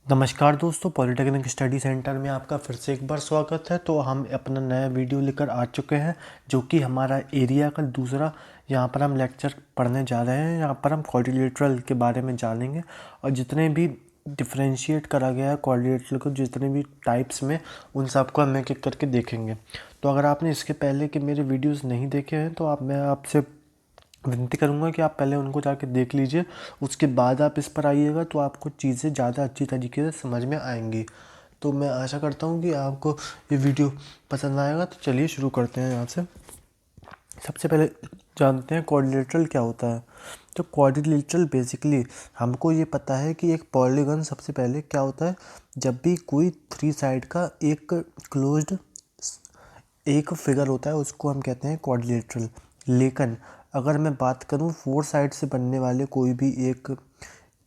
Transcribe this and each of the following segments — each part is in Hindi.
नमस्कार दोस्तों, पॉलिटेक्निक स्टडी सेंटर में आपका फिर से एक बार स्वागत है। तो हम अपना नया वीडियो लेकर आ चुके हैं जो कि हमारा एरिया का दूसरा यहाँ पर हम लेक्चर पढ़ने जा रहे हैं। यहाँ पर हम क्वाड्रिलेटरल के बारे में जानेंगे और जितने भी डिफरेंशिएट करा गया है क्वाड्रिलेटरल को, जितने भी टाइप्स में, उन सबको हम एक एक करके देखेंगे। तो अगर आपने इसके पहले के मेरे वीडियोज़ नहीं देखे हैं तो मैं आपसे विनती करूंगा कि आप पहले उनको जाके देख लीजिए, उसके बाद आप इस पर आइएगा तो आपको चीज़ें ज़्यादा अच्छी तरीके से समझ में आएंगी। तो मैं आशा करता हूँ कि आपको ये वीडियो पसंद आएगा। तो चलिए शुरू करते हैं यहाँ से। सबसे पहले जानते हैं क्वाड्रिलेटरल क्या होता है। तो क्वाड्रिलेटरल बेसिकली हमको ये पता है कि एक पॉलीगन सबसे पहले क्या होता है, जब भी कोई थ्री साइड का एक क्लोज्ड एक फिगर होता है उसको हम कहते हैं क्वाड्रिलेटरल। लेकिन अगर मैं बात करूं फोर साइड से बनने वाले कोई भी एक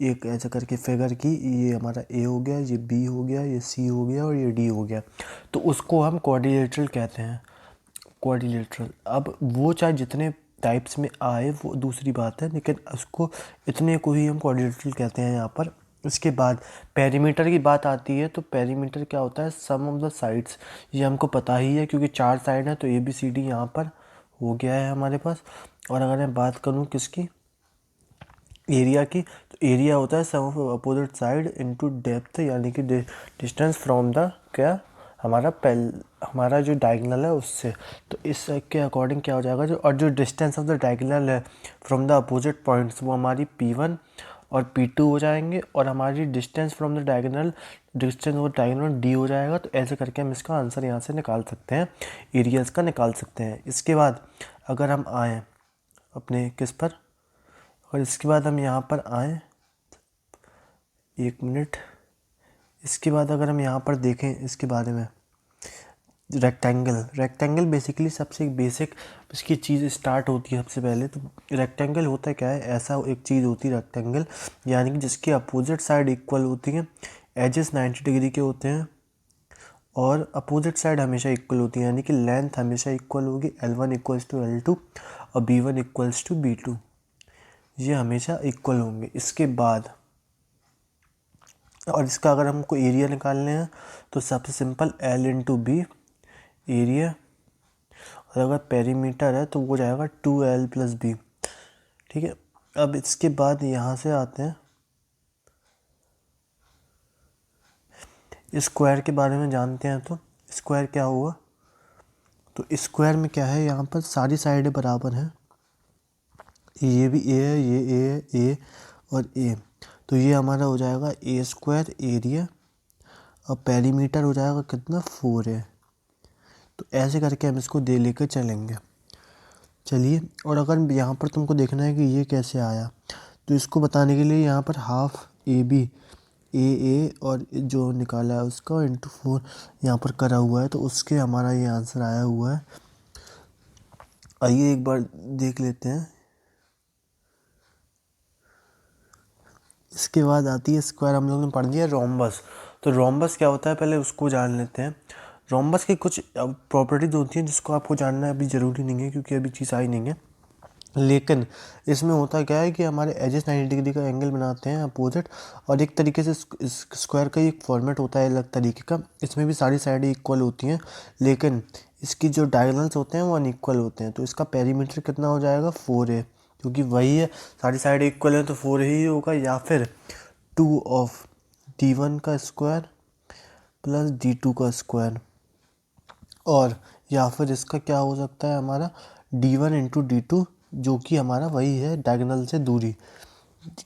एक ऐसा करके फिगर की, ये हमारा ए हो गया, ये बी हो गया, ये सी हो गया और ये डी हो गया, तो उसको हम क्वाड्रिलेटरल कहते हैं। क्वाड्रिलेटरल अब वो चाहे जितने टाइप्स में आए वो दूसरी बात है, लेकिन उसको इतने को ही हम क्वाड्रिलेटरल कहते हैं यहाँ पर। इसके बाद पेरीमीटर की बात आती है। तो पेरीमीटर क्या होता है, सम ऑफ द साइड्स। ये हमको पता ही है क्योंकि चार साइड है, तो ए बी सी डी यहाँ पर हो गया है हमारे पास। और अगर मैं बात करूँ किसकी, एरिया की, तो एरिया होता है sum of opposite side into depth, यानी कि डिस्टेंस फ्रॉम द क्या हमारा जो डायगोनल है उससे। तो इसके अकॉर्डिंग क्या हो जाएगा, जो डिस्टेंस ऑफ द डायगोनल है फ्रॉम द अपोजिट पॉइंट्स, वो हमारी P1 और P2 हो जाएंगे, और हमारी distance from the diagonal D हो जाएगा। तो ऐसे करके हम इसका आंसर यहाँ से निकाल सकते हैं, एरियाज का निकाल सकते हैं। इसके बाद अगर हम आएँ अपने किस पर, और इसके बाद हम यहाँ पर आएँ, एक मिनट, इसके बाद अगर हम यहाँ पर देखें इसके बारे में, रेक्टेंगल बेसिकली सबसे बेसिक इसकी चीज़ स्टार्ट होती है सबसे पहले। तो रेक्टेंगल होता क्या है, ऐसा एक चीज़ होती है रेक्टेंगल, यानी कि जिसकी अपोजिट साइड इक्वल होती हैं, एजेस 90 डिग्री के होते हैं, और अपोजिट साइड हमेशा इक्वल होती है, यानी कि लेंथ हमेशा इक्वल होगी। L1 इक्वल्स टू L2 और B1 इक्वल्स टू B2, ये हमेशा इक्वल होंगे। इसके बाद और इसका अगर हमको एरिया निकालने हैं तो सबसे simple L into B area, और अगर पेरीमीटर है तो वो जाएगा 2L प्लस बी। ठीक है, अब इसके बाद यहाँ से आते हैं स्क्वायर के बारे में जानते हैं। तो स्क्वायर क्या हुआ, तो स्क्वायर में क्या है, यहाँ पर सारी साइडें बराबर हैं, ये भी ए है, ये ए है, ए और ए, तो ये हमारा हो जाएगा ए स्क्वायर एरिया, और पेरीमीटर हो जाएगा कितना, 4 है। तो ऐसे करके हम इसको दे लेकर चलेंगे। चलिए, और अगर यहाँ पर तुमको देखना है कि ये कैसे आया, तो इसको बताने के लिए यहाँ पर हाफ ए बी ए और जो निकाला है उसका इंटू 4 यहाँ पर करा हुआ है, तो उसके हमारा ये आंसर आया हुआ है। आइए एक बार देख लेते हैं। इसके बाद आती है स्क्वायर, हम लोगों ने पढ़ दिया रोम्बस। तो रोम्बस क्या होता है पहले उसको जान लेते हैं। रोम्बस की कुछ प्रॉपर्टीज होती हैं जिसको आपको जानना अभी ज़रूरी नहीं है क्योंकि अभी चीज़ आई नहीं है, लेकिन इसमें होता क्या है कि हमारे एजेस 90 डिग्री का एंगल बनाते हैं अपोजिट, और एक तरीके से इस स्क्वायर का एक फॉर्मेट होता है अलग तरीके का। इसमें भी सारी साइडें इक्वल होती हैं, लेकिन इसकी जो डायगोनल्स होते हैं वो अनइक्वल होते हैं। तो इसका पेरीमीटर कितना हो जाएगा, 4 है, क्योंकि वही है, सारी साइड इक्वल है तो 4 ही होगा, या फिर 2 ऑफ D1 का स्क्वायर प्लस D2 का स्क्वायर, और या फिर इसका क्या हो सकता है हमारा D1 इंटू D2, जो कि हमारा वही है डायगोनल से दूरी,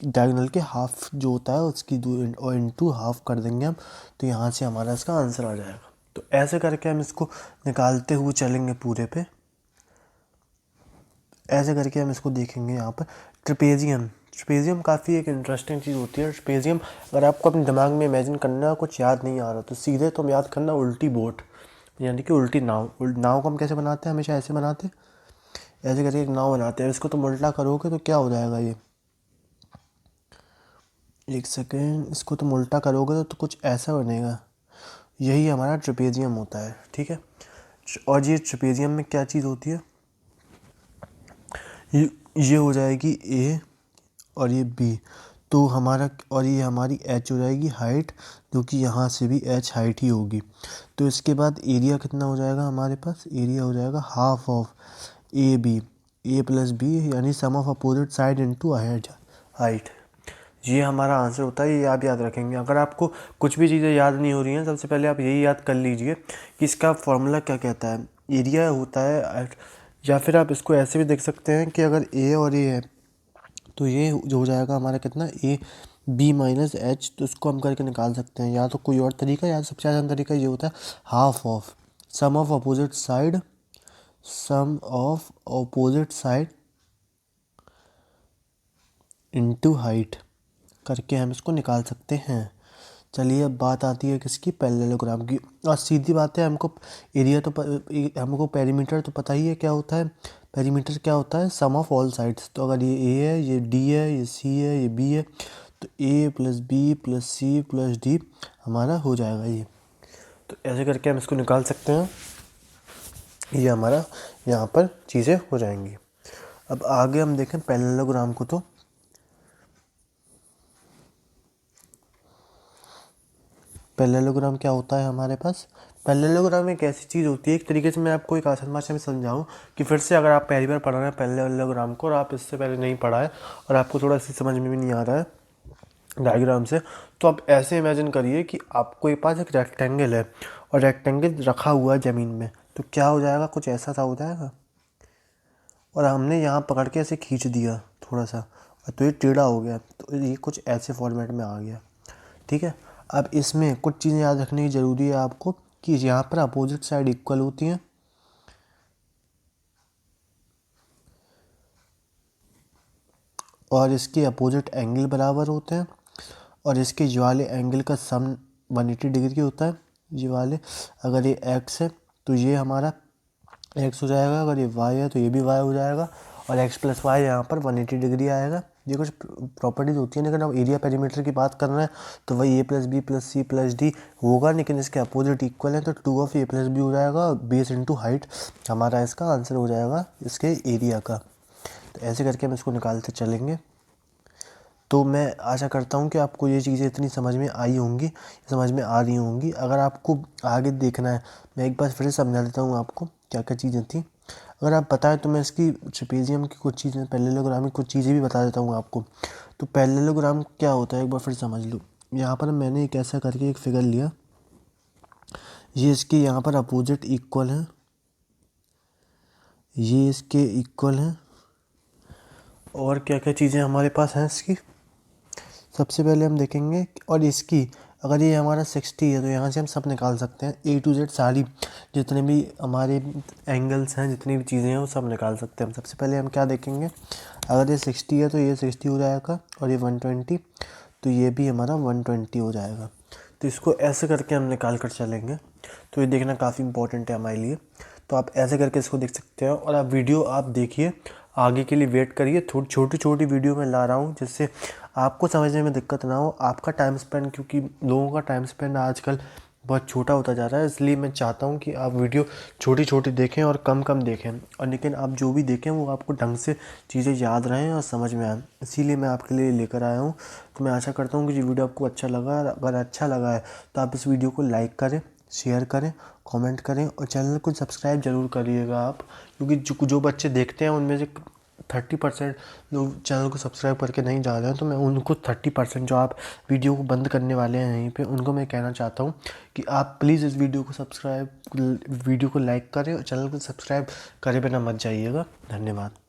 डायगोनल के हाफ जो होता है उसकी दूरी, और इंटू हाफ कर देंगे हम, तो यहाँ से हमारा इसका आंसर आ जाएगा। तो ऐसे करके हम इसको निकालते हुए चलेंगे पूरे पे, ऐसे करके हम इसको देखेंगे। यहाँ पर ट्रिपेजियम काफ़ी एक इंटरेस्टिंग चीज़ होती है। ट्रिपेजियम अगर आपको अपने दिमाग में इमेजिन करना है, कुछ याद नहीं आ रहा, तो सीधे तुम याद करना उल्टी बोट, यानी कि उल्टी नाव। नाव को हम कैसे बनाते हैं, हमेशा ऐसे बनाते हैं, ऐसे करके एक नाव बनाते हैं। इसको तुम उल्टा करोगे तो क्या हो जाएगा, ये एक सेकेंड, इसको तुम उल्टा करोगे तो कुछ ऐसा बनेगा। यही हमारा ट्रिपेजियम होता है। ठीक है, और ये ट्रिपेजियम में क्या चीज़ होती है, ये हो जाएगी ए और ये बी, तो हमारा, और ये हमारी h हो जाएगी हाइट, जो कि यहाँ से भी h हाइट ही होगी। तो इसके बाद एरिया कितना हो जाएगा हमारे पास, एरिया हो जाएगा half of A B, A plus B, यानी sum of opposite side into height. ये हमारा आंसर होता है, ये आप याद रखेंगे। अगर आपको कुछ भी चीज़ें याद नहीं हो रही हैं, सबसे पहले आप यही याद कर लीजिए कि इसका फॉर्मूला क्या कहता है। एरिया होता है, या फिर आप इसको ऐसे भी देख सकते हैं कि अगर ए और ए है तो ये जो हो जाएगा हमारा कितना, ए बी माइनस एच, तो इसको हम करके निकाल सकते हैं। या तो कोई और तरीका, या सबसे आसान तरीका ये होता है half of sum of opposite side, sum of opposite side into height करके हम इसको निकाल सकते हैं। चलिए अब बात आती है किसकी, पैरेललोग्राम की। और सीधी बात है, हमको एरिया तो हमको पेरीमीटर तो पता ही है क्या होता है। पेरीमीटर क्या होता है, सम ऑफ ऑल साइड्स। तो अगर ये ए है, ये डी है, ये सी है, ये बी है, तो A plus B plus C plus D हमारा हो जाएगा ये। तो ऐसे करके हम इसको निकाल सकते हैं, ये हमारा यहाँ पर चीज़ें हो जाएंगी। अब आगे हम देखें पैरेललोग्राम को। तो पैरेललोग्राम क्या होता है हमारे पास, पैरेललोग्राम एक ऐसी चीज़ होती है, एक तरीके से मैं आपको एक आसान भाषा में समझाऊं कि फिर से अगर आप पहली बार पढ़ रहे हैं पैरेललोग्राम को और आप इससे पहले नहीं पढ़ा है और आपको थोड़ा सी समझ में भी नहीं आ रहा है डायग्राम से, तो आप ऐसे इमेजिन करिए कि आपके पास एक रेक्टेंगल है और रेक्टेंगल रखा हुआ है ज़मीन में। तो क्या हो जाएगा, कुछ ऐसा सा हो जाएगा, और हमने यहाँ पकड़ के ऐसे खींच दिया थोड़ा सा, तो ये टेढ़ा हो गया, तो ये कुछ ऐसे फॉर्मेट में आ गया। ठीक है, अब इसमें कुछ चीज़ें याद रखने की ज़रूरी है आपको कि यहाँ पर अपोजिट साइड इक्वल होती हैं, और इसके अपोजिट एंगल बराबर होते हैं, और इसके ये वाले एंगल का सम 180 डिग्री होता है। ये वाले, अगर ये x है तो ये हमारा x हो जाएगा, अगर ये y है तो ये भी y हो जाएगा, और x प्लस वाई यहाँ पर 180 डिग्री आएगा। ये कुछ प्रॉपर्टीज होती है, लेकिन अब एरिया पेरीमीटर की बात कर रहे हैं तो वही A plus B plus C plus D होगा, लेकिन इसके अपोजिट इक्वल है, तो 2 ऑफ ए प्लस बी हो जाएगा, बेस इंटू हाइट हमारा इसका आंसर हो जाएगा इसके एरिया का। तो ऐसे करके हम इसको निकालते चलेंगे। तो मैं आशा करता हूँ कि आपको ये चीज़ें इतनी समझ में आई होंगी, समझ में आ रही होंगी। अगर आपको आगे देखना है, मैं एक बार फिर से समझा देता हूँ आपको क्या क्या चीज़ें थी। अगर आप बताएं तो मैं इसकी ट्रेपेजियम की कुछ चीज़ें, पैरेललोग्राम की कुछ चीज़ें भी बता देता हूँ आपको। तो पैरेललोग्राम क्या होता है एक बार फिर समझ लो। यहाँ पर मैंने एक ऐसा करके एक फिगर लिया, ये इसके यहाँ पर अपोजिट इक्वल है, ये इसके इक्वल हैं, और क्या क्या चीज़ें हमारे पास हैं इसकी। सबसे पहले हम देखेंगे, और इसकी अगर ये हमारा 60 है तो यहाँ से हम सब निकाल सकते हैं, A to Z सारी जितने भी हमारे एंगल्स हैं, जितनी भी चीज़ें हैं वो सब निकाल सकते हैं हम। सबसे पहले हम क्या देखेंगे, अगर ये 60 है तो ये 60 हो जाएगा, और ये 120 तो ये भी हमारा 120 हो जाएगा। तो इसको ऐसे करके हम निकाल कर चलेंगे। तो ये देखना काफ़ी इंपॉर्टेंट है हमारे लिए। तो आप ऐसे करके इसको देख सकते हो, और आप वीडियो आप देखिए, आगे के लिए वेट करिए। थोड़ी छोटी छोटी वीडियो मैं ला रहा हूँ जिससे आपको समझने में दिक्कत ना हो, आपका टाइम स्पेंड, क्योंकि लोगों का टाइम स्पेंड आजकल बहुत छोटा होता जा रहा है, इसलिए मैं चाहता हूँ कि आप वीडियो छोटी छोटी देखें और कम कम देखें, और लेकिन आप जो भी देखें वो आपको ढंग से चीज़ें याद रहें और समझ में आए, इसीलिए मैं आपके लिए लेकर आया हूँ। तो मैं आशा करता हूँ कि ये वीडियो आपको अच्छा लगा। अगर अच्छा लगा है तो आप इस वीडियो को लाइक करें, शेयर करें, कमेंट करें, और चैनल को सब्सक्राइब ज़रूर करिएगा आप, क्योंकि जो बच्चे देखते हैं उनमें से 30% लोग चैनल को सब्सक्राइब करके नहीं जा रहे हैं। तो मैं उनको 30% जो आप वीडियो को बंद करने वाले हैं यहीं पे, उनको मैं कहना चाहता हूँ कि आप प्लीज़ इस वीडियो को लाइक करें और चैनल को सब्सक्राइब करे बिना मत जाइएगा। धन्यवाद।